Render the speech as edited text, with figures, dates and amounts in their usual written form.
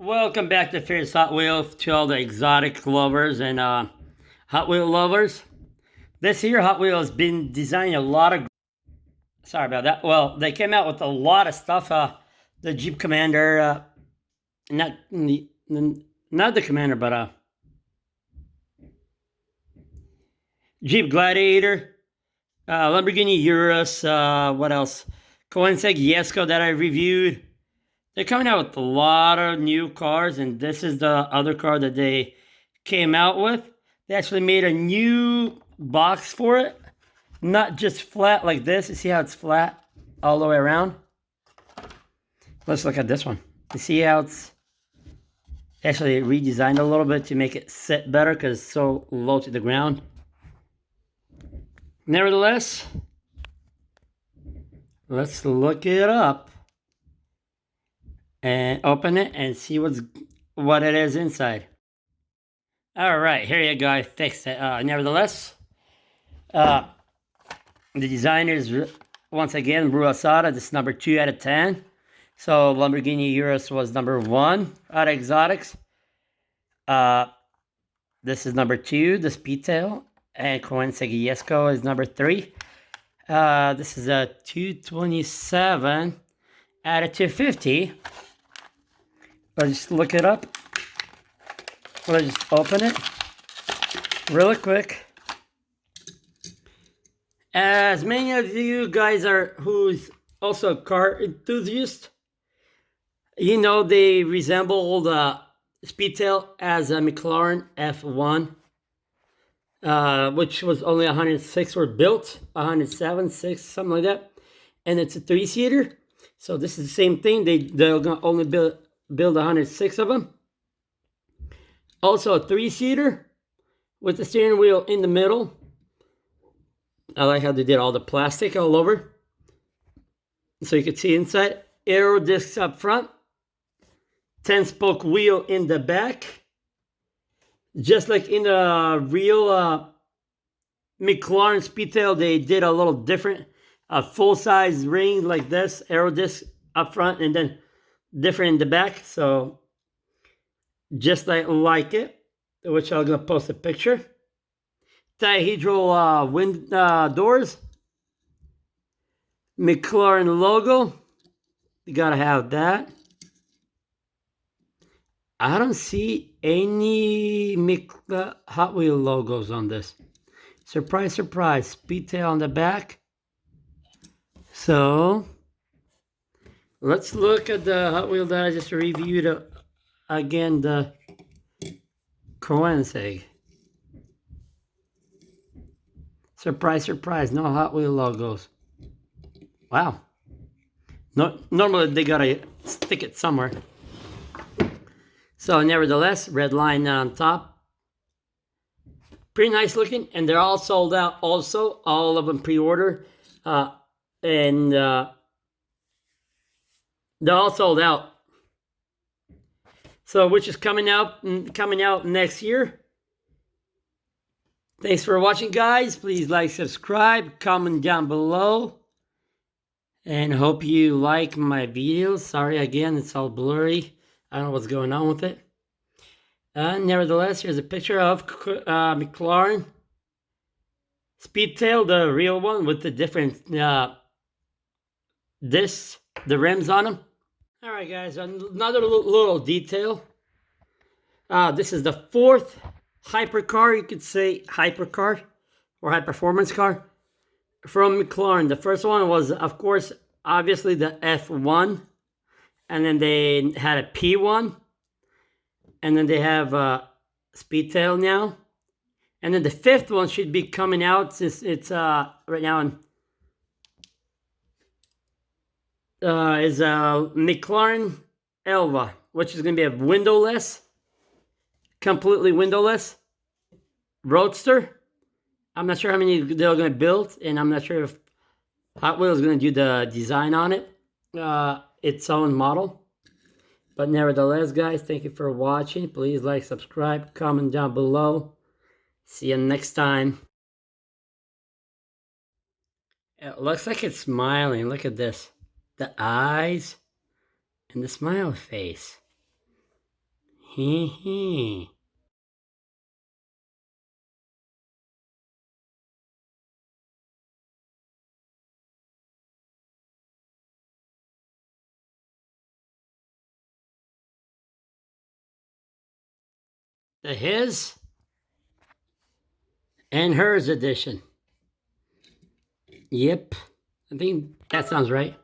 Welcome back to Fierce Hot Wheels, to all the exotic lovers and Hot Wheel lovers. This here Hot Wheel has been designing a lot of... Sorry about that. Well, they came out with a lot of stuff. The Jeep Commander, not the Commander, but Jeep Gladiator, Lamborghini Urus, what else? Koenigsegg Jesko that I reviewed. They're coming out with a lot of new cars, and this is the other car that they came out with. They actually made a new box for it, not just flat like this. You see how it's flat all the way around? Let's look at this one. You see how it's actually redesigned a little bit to make it sit better because it's so low to the ground. Nevertheless, let's look it up and open it and see what it is inside. All right, here you go. I fixed it. Nevertheless, the designer is once again Bru Asada. This is number 2 out of 10. So Lamborghini Urus was number 1 out of exotics. This is number 2, the Speedtail, and Koenigsegg Jesko is number 3. This is a 227 out of 250. Let's just look it up. Let's just open it really quick. As many of you guys are who's also a car enthusiast, you know they resemble the Speedtail as a Mclaren F1, which was only 106 were built, 107, 6, something like that, and it's a 3-seater. So this is the same thing. They're gonna only build 106 of them. Also a 3-seater with the steering wheel in the middle. I like how they did all the plastic all over, so you can see inside. Aero discs up front, 10-spoke wheel in the back, just like in the real Mclaren Speedtail. They did a little different, a full-size ring like this, aero disc up front, and then different in the back. So just like it, which I'm gonna post a picture. Dihedral wind doors, Mclaren logo, you gotta have that. I don't see any Hot Wheel logos on this. Surprise, surprise. Speedtail on the back. So let's look at the Hot Wheel that I just reviewed again, the Koenigsegg. Surprise, surprise, no Hot Wheel logos. Wow. No, normally they gotta stick it somewhere. So nevertheless, red line on top. Pretty nice looking, and they're all sold out also. All of them pre-order. And they're all sold out. So which is coming out next year. Thanks for watching, guys. Please like, subscribe, comment down below, and hope you like my videos. Sorry again, it's all blurry. I don't know what's going on with it. Nevertheless, here's a picture of Mclaren Speedtail, the real one, with the different discs, the rims on them. All right, guys, another little detail. This is the 4th hypercar, you could say hypercar or high performance car from Mclaren. The first one was, of course, obviously the F1, and then they had a P1, and then they have Speedtail now, and then the 5th one should be coming out, since it's right now in is McLaren Elva, which is going to be a windowless, completely windowless roadster. I'm not sure how many they're going to build, and I'm not sure if Hot Wheels is going to do the design on it, its own model. But nevertheless, guys, thank you for watching. Please like, subscribe, comment down below. See you next time. It looks like it's smiling. Look at this. The eyes and the smile face. The his and hers edition. Yep. I think that sounds right.